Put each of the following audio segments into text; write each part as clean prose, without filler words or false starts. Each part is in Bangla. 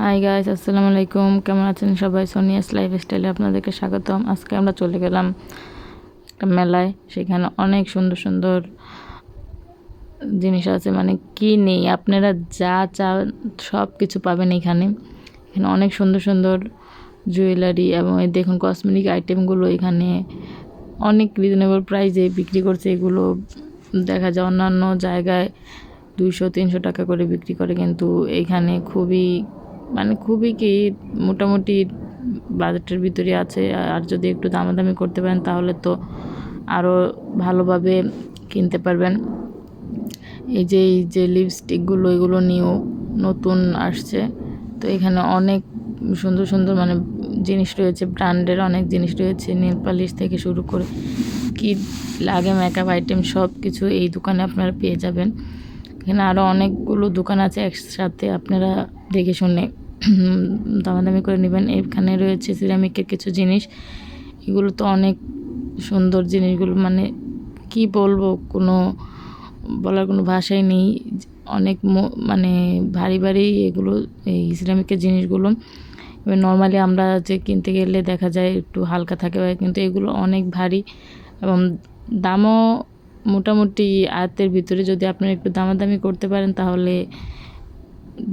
হাই গাইস, আসসালামু আলাইকুম। কেমন আছেন সবাই? সোনিয়াস লাইফস্টাইলে আপনাদেরকে স্বাগতম। আজকে আমরা চলে গেলাম একটা মেলায়। সেখানে অনেক সুন্দর সুন্দর জিনিস আছে, মানে কি নেই, আপনারা যা চান সব কিছু পাবেন এখানে। এখানে অনেক সুন্দর সুন্দর জুয়েলারি এবং এই দেখুন কসমেটিক আইটেমগুলো এখানে অনেক রিজনেবল প্রাইসে বিক্রি করছে। এগুলো দেখা যায় অন্যান্য জায়গায় 200-300 টাকা করে বিক্রি করে, কিন্তু এখানে খুবই কি মোটামুটি বাজেটের ভিতরে আছে। আর যদি একটু দামাদামি করতে পারেন তাহলে তো আরও ভালোভাবে কিনতে পারবেন। এই যে লিপস্টিকগুলো, এগুলো নিয়েও নতুন আসছে। তো এখানে অনেক সুন্দর সুন্দর জিনিস রয়েছে, ব্র্যান্ডের অনেক জিনিস রয়েছে, নেল পালিশ থেকে শুরু করে কি লাগে মেকআপ আইটেম সব কিছু এই দোকানে আপনারা পেয়ে যাবেন। এখানে আরও অনেকগুলো দোকান আছে, একসাথে আপনারা দেখে শুনে দামাদামি করে নেবেন। এখানে রয়েছে সিরামিকের কিছু জিনিস, এগুলো তো অনেক সুন্দর জিনিসগুলো, কি বলবো, বলার কোনো ভাষাই নেই। অনেক ভারী ভারী এগুলো, এই সিরামিকের জিনিসগুলো। এবার নর্মালি আমরা যে কিনতে গেলে দেখা যায় একটু হালকা থাকে, কিন্তু এগুলো অনেক ভারী এবং দামও মোটামুটি আয়ত্তের ভিতরে। যদি আপনারা একটু দামাদামি করতে পারেন তাহলে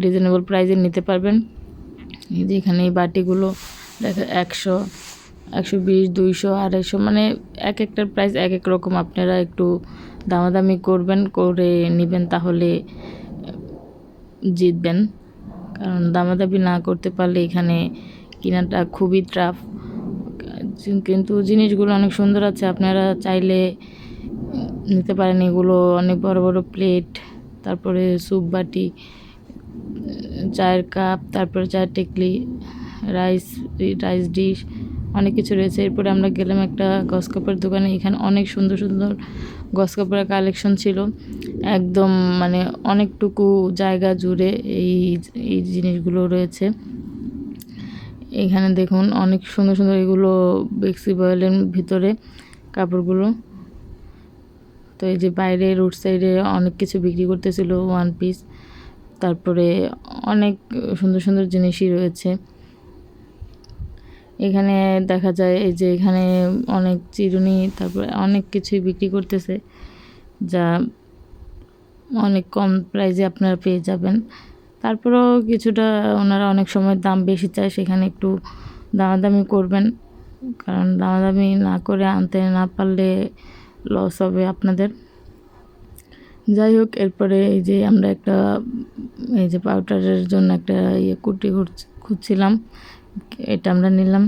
রিজনেবল প্রাইসে নিতে পারবেন। এই যে এখানে এই বাটিগুলো দেখা 100, 120, 200, 250, এক একটার প্রাইস এক এক রকম। আপনারা একটু দামাদামি করে নেবেন, তাহলে জিতবেন। কারণ দামাদামি না করতে পারলে এখানে কেনাটা খুবই টাফ। কিন্তু জিনিসগুলো অনেক সুন্দর আছে, আপনারা চাইলে নিতে পারেন। এগুলো অনেক বড় বড় প্লেট, তারপরে স্যুপ বাটি, চায়ের কাপ, তারপরে চায়ের টেকলি, রাইস ডিশ, অনেক কিছু রয়েছে। এরপরে আমরা গেলাম একটা গস কাপড়ের দোকানে। এখানে অনেক সুন্দর সুন্দর গস কাপড়ের কালেকশন ছিল, একদম অনেকটুকু জায়গা জুড়ে এই জিনিসগুলো রয়েছে। এখানে দেখুন অনেক সুন্দর সুন্দর, এগুলো বেক্সি বয়েলের ভিতরে কাপড়গুলো। তো এই যে বাইরে রোড সাইডে অনেক কিছু বিক্রি করতেছিল, ওয়ান পিস, তারপরে অনেক সুন্দর সুন্দর জিনিসই রয়েছে। এখানে দেখা যায় এই যে এখানে অনেক চিরুনি, তারপরে অনেক কিছুই বিক্রি করতেছে, যা অনেক কম প্রাইসে আপনারা পেয়ে যাবেন। তারপরেও কিছুটা ওনারা অনেক সময় দাম বেশি চায়, সেখানে একটু দামাদামি করবেন, কারণ দামাদামি না করে আনতে না পারলে লস হবে আপনাদের। যাই হোক, এরপরে এই যে আমরা এই যে পাউডারের জন্য একটা কুর্তি খুঁজছিলাম, এটা আমরা নিলাম।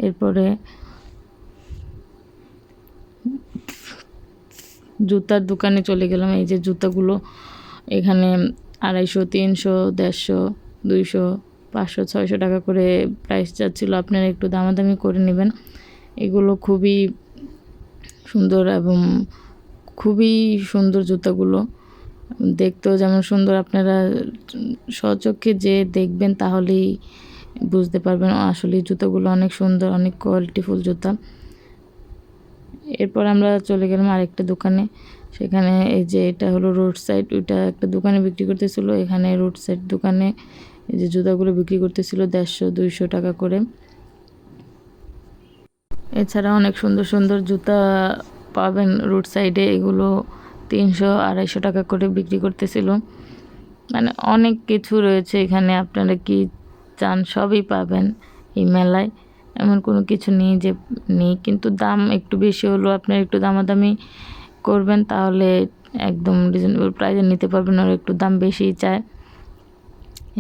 এরপরে জুতার দোকানে চলে গেলাম। এই যে জুতাগুলো এখানে 250, 300, 150, 200, 500, 600 টাকা করে প্রাইস যাচ্ছিলো। আপনারা একটু দামাদামি করে নেবেন। এগুলো খুবই সুন্দর এবং খুবই সুন্দর জুতাগুলো, দেখতেও যেমন সুন্দর। আপনারা স্বচক্ষে যে দেখবেন তাহলেই বুঝতে পারবেন আসলে জুতাগুলো অনেক সুন্দর, অনেক কোয়ালিটিফুল জুতা। এরপর আমরা চলে গেলাম আরেকটা দোকানে। সেখানে এই যে এটা হলো রোড সাইড, ওইটা একটা দোকানে বিক্রি করতেছিল। এখানে রোড সাইড দোকানে এই যে জুতাগুলো বিক্রি করতেছিল 150-200 টাকা করে। এছাড়া অনেক সুন্দর সুন্দর জুতা পাবেন রোড সাইডে, এগুলো 300-250 টাকা করে বিক্রি করতেছিল। অনেক কিছু রয়েছে এখানে, আপনারা কি চান সবই পাবেন এই মেলায়। এমন কোনো কিছু নেই যে নেই, কিন্তু দাম একটু বেশি হলো। আপনারা একটু দামাদামি করবেন তাহলে একদম রিজনেবল প্রাইসে নিতে পারবেন, আর একটু দাম বেশিই চায়।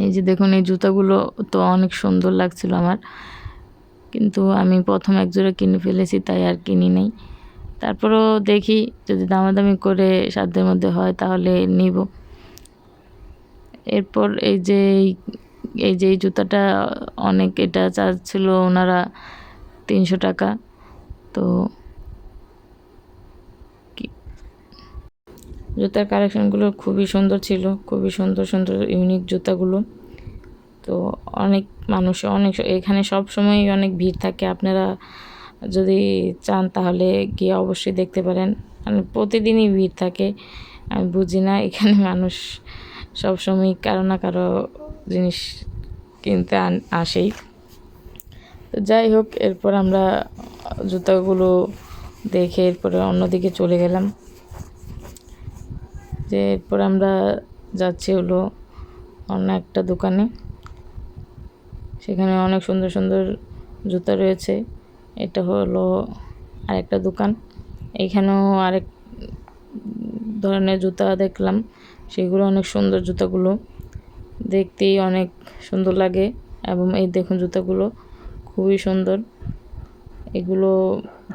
এই যে দেখুন এই জুতাগুলো তো অনেক সুন্দর লাগছিল আমার, কিন্তু আমি প্রথম একজোড়া কিনে ফেলেছি, তাই আর কিনি নাই। তারপরেও দেখি যদি দামাদামি করে সাধ্যের মধ্যে হয় তাহলে নিব। এরপর এই যে এই জুতাটা এটা চাচ্ছিল ওনারা 300 টাকা। তো জুতার কালেকশনগুলো খুবই সুন্দর ছিল, খুবই সুন্দর সুন্দর ইউনিক জুতাগুলো। তো অনেক এখানে সব সময় অনেক ভিড় থাকে। আপনারা যদি চান তাহলে গিয়ে অবশ্যই দেখতে পারেন। প্রতিদিনই ভিড় থাকে, আমি বুঝি না। এখানে মানুষ সবসময় কারো না কারো জিনিস কিনতে আসেই। তো যাই হোক, এরপর আমরা জুতাগুলো দেখে এরপরে অন্যদিকে চলে গেলাম। যে এরপর আমরা যাচ্ছি হলো অন্য একটা দোকানে, সেখানে অনেক সুন্দর সুন্দর জুতা রয়েছে। এটা হলো আরেকটা দোকান। এইখানেও আরেক ধরনের জুতা দেখলাম, সেগুলো অনেক সুন্দর। জুতাগুলো দেখতেই অনেক সুন্দর লাগে এবং এই দেখুন জুতাগুলো খুবই সুন্দর। এগুলো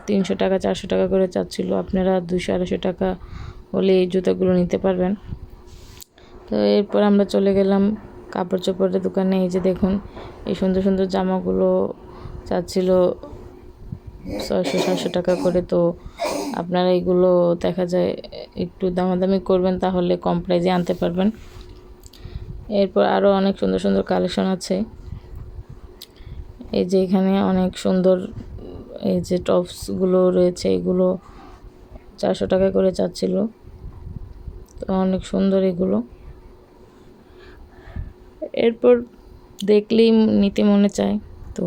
300 টাকা 400 টাকা করে চাচ্ছিল, আপনারা 200-250 টাকা হলে এই জুতাগুলো নিতে পারবেন। তো এরপর আমরা চলে গেলাম কাপড় চোপড়ের দোকানে। এই যে দেখুন এই সুন্দর সুন্দর জামাগুলো চাচ্ছিল 600-700 টাকা করে। তো আপনারা এগুলো দেখা যায় একটু দামাদামি করবেন, তাহলে কম প্রাইজে আনতে পারবেন। এরপর আরও অনেক সুন্দর সুন্দর কালেকশন আছে। এই যে এখানে অনেক সুন্দর এই যে টপসগুলো রয়েছে, এগুলো 400 টাকা করে চাচ্ছিল। তো অনেক সুন্দর এগুলো। এরপর দেখলেই নিতে মনে চায়, তো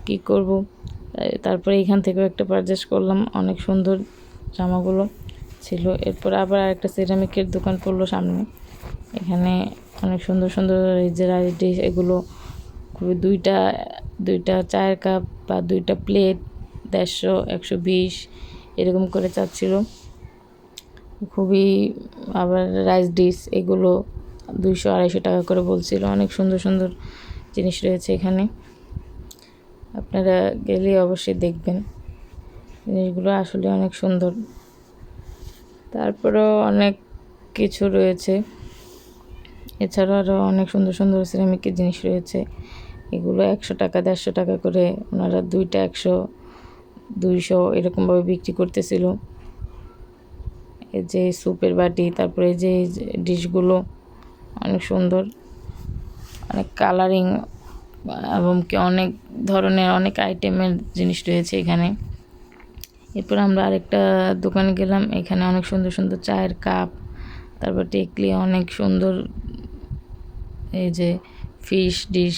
কি করব। তারপরে এখান থেকেও একটা পারচেস করলাম, অনেক সুন্দর জামাগুলো ছিল। এরপর আবার আরেকটা সিরামিকের দোকান পড়লো সামনে। এখানে অনেক সুন্দর সুন্দর এই যে রাইস ডিশ, এগুলো খুবই দুইটা চায়ের কাপ বা 2টা প্লেট 150-120 এরকম করে চাচ্ছিল খুবই। আবার রাইস ডিশ এগুলো 200-250 টাকা করে বলছিল। অনেক সুন্দর সুন্দর জিনিস রয়েছে এখানে, আপনারা গেলে অবশ্যই দেখবেন। জিনিসগুলো আসলে অনেক সুন্দর। তারপরেও অনেক কিছু রয়েছে, এছাড়াও আরও অনেক সুন্দর সুন্দর সিরামিকের জিনিস রয়েছে। এগুলো 100 টাকা 150 টাকা করে ওনারা 2টা 100-200 এরকমভাবে বিক্রি করতেছিল। এই যে স্যুপের বাটি, তারপরে যে ডিশগুলো অনেক সুন্দর, অনেক কালারিং এবং কি অনেক ধরনের অনেক আইটেমের জিনিস রয়েছে এখানে। এরপর আমরা আরেকটা দোকানে গেলাম, এখানে অনেক সুন্দর সুন্দর চায়ের কাপ, তারপর টেকলি, অনেক সুন্দর এই যে ফিশ ডিশ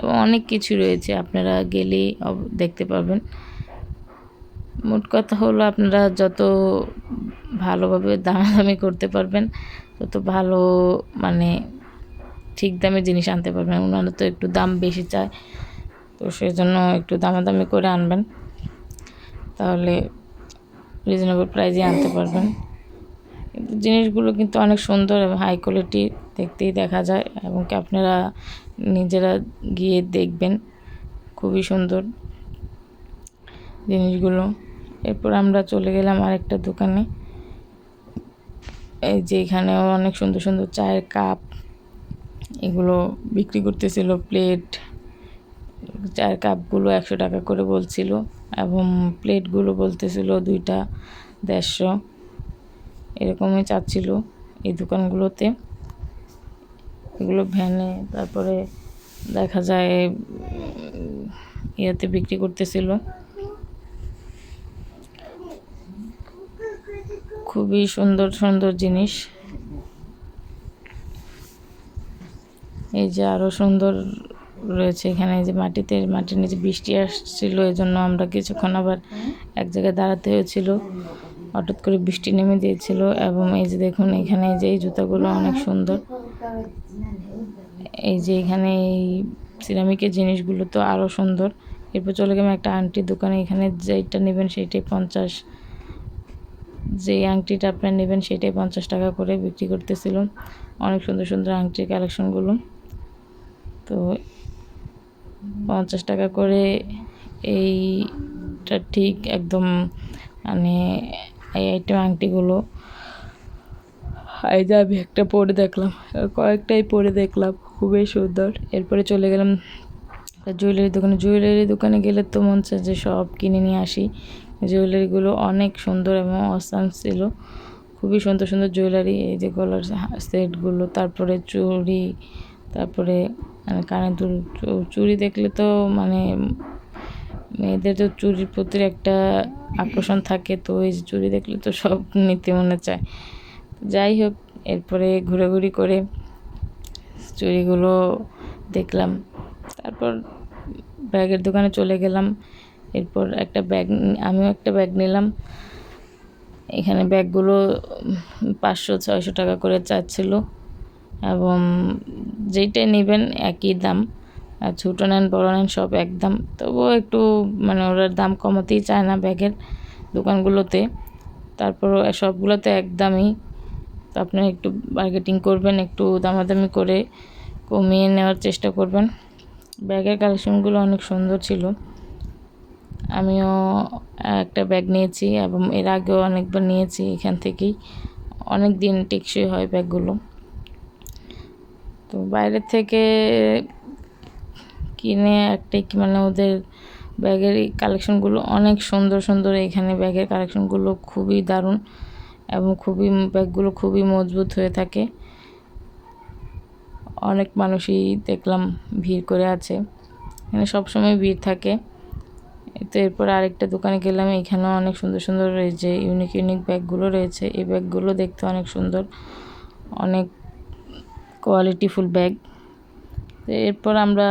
এবং অনেক কিছু রয়েছে। আপনারা গেলেই দেখতে পাবেন। মোট কথা হলো আপনারা যত ভালোভাবে দামাদামি করতে পারবেন, তত ভালো মানে ঠিক দামে জিনিস আনতে পারবেন। ওনারা তো একটু দাম বেশি চায়, তো সেই জন্য একটু দামাদামি করে আনবেন, তাহলে রিজনেবল প্রাইসে আনতে পারবেন। কিন্তু জিনিসগুলো কিন্তু অনেক সুন্দর এবং হাই কোয়ালিটি, দেখতেই দেখা যায় এবং কি আপনারা নিজেরা গিয়ে দেখবেন, খুবই সুন্দর জিনিসগুলো। এরপর আমরা চলে গেলাম আরেকটা দোকানে। এই যে এখানেও অনেক সুন্দর সুন্দর চায়ের কাপ এগুলো বিক্রি করতেছিল। প্লেট, চায়ের কাপগুলো 100 টাকা করে বলছিল এবং প্লেটগুলো বলতেছিল 2টা 150 এরকমই চাচ্ছিল এই দোকানগুলোতে। এগুলো ভ্যানে তারপরে দেখা যায় ইয়েতে বিক্রি করতেছিল, খুবই সুন্দর সুন্দর জিনিস। এই যে আরও সুন্দর রয়েছে এখানে। এই যে মাটির নিচে বৃষ্টি আসছিল, এই জন্য আমরা কিছুক্ষণ আবার এক জায়গায় দাঁড়াতে হয়েছিল, হঠাৎ করে বৃষ্টি নেমে দিয়েছিল। এবং এই যে দেখুন এখানে যে এই জুতাগুলো অনেক সুন্দর। এই যে এখানে এই সিরামিকের জিনিসগুলো তো আরও সুন্দর। এরপর চলে গেলাম একটা আংটির দোকানে। এখানে যেটা নেবেন সেটাই 50, যে আংটিটা আপনার নেবেন সেটাই 50 টাকা করে বিক্রি করতেছিল। অনেক সুন্দর সুন্দর আংটির কালেকশনগুলো, তো 50 টাকা করে এইটা ঠিক একদম মানে এই আইটেম আংটিগুলো। এই যে আমি একটা পরে দেখলাম, কয়েকটাই পরে দেখলাম, খুবই সুন্দর। এরপরে চলে গেলাম জুয়েলারি দোকানে। জুয়েলারি দোকানে গেলে তো মন চায় যে সব কিনে নিয়ে আসি। জুয়েলারিগুলো অনেক সুন্দর এবং অসাম ছিল, খুবই সুন্দর সুন্দর জুয়েলারি। এই যে গলার সেটগুলো, তারপরে চুড়ি, তারপরে কানের দুল। চুড়ি দেখলে তো মানে মেয়েদের তো চুড়ির প্রতি একটা আকর্ষণ থাকে, তো এই চুড়ি দেখলে তো সব নিতে মনে চায়। যাই হোক, এরপরে ঘোরাঘুরি করে চুড়িগুলো দেখলাম, তারপর ব্যাগের দোকানে চলে গেলাম। এরপর আমিও একটা ব্যাগ নিলাম। এখানে ব্যাগগুলো 500-600 টাকা করে চাচ্ছিল, এবং যেইটাই নেবেন একই দাম, আর ছোটো নেন বড় নেন সব এক দাম। তবুও একটু মানে ওরা দাম কমাতেই চায় না ব্যাগের দোকানগুলোতে, তারপর সবগুলোতে একদমই। তো আপনারা একটু বার্গেটিং করবেন, একটু দামাদামি করে কমিয়ে নেওয়ার চেষ্টা করবেন। ব্যাগের কালেকশনগুলো অনেক সুন্দর ছিল। আমিও একটা ব্যাগ নিয়েছি, এবং এর আগেও অনেকবার নিয়েছি এখান থেকেই। অনেক দিন টেকসই হয় ব্যাগগুলো। তো বাইরের থেকে কিনে একটাই মানে ওদের ব্যাগের কালেকশনগুলো অনেক সুন্দর সুন্দর। এখানে ব্যাগের কালেকশনগুলো খুবই দারুণ, এবং ব্যাগগুলো খুবই মজবুত হয়ে থাকে। অনেক মানুষই দেখলাম ভিড় করে আছে, এখানে সবসময় ভিড় থাকে। তো এরপর আরেকটা দোকানে গেলাম, এখানেও অনেক সুন্দর সুন্দর এই যে ইউনিক ব্যাগগুলো রয়েছে। এই ব্যাগগুলো দেখতে অনেক সুন্দর, অনেক কোয়ালিটিফুল ব্যাগ। তো এরপর আমরা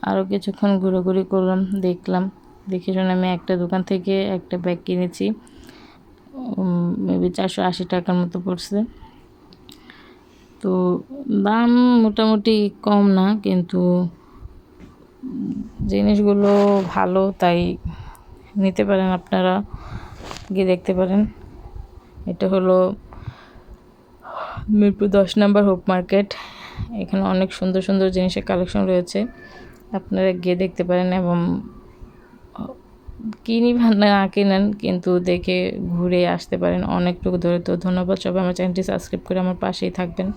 আরও কিছুক্ষণ ঘোরাঘুরি করলাম, দেখে শুনে আমি একটা দোকান থেকে একটা ব্যাগ কিনেছি। মেবি 480 টাকার মতো পড়ছে। তো দাম মোটামুটি কম না, কিন্তু জিনিসগুলো ভালো, তাই নিতে পারেন, আপনারা গিয়ে দেখতে পারেন। এটা হলো মিরপুর 10 নম্বর হোপ মার্কেট। এখানে অনেক সুন্দর সুন্দর জিনিসের কালেকশন রয়েছে, আপনারা গিয়ে দেখতে পারেন। এবং কিনি না কিনেন, কিন্তু দেখে ঘুরে আসতে পারেন অনেকটুকু ধরে। তো ধন্যবাদ সবাই, আমার চ্যানেলটি সাবস্ক্রাইব করে আমার পাশেই থাকবেন।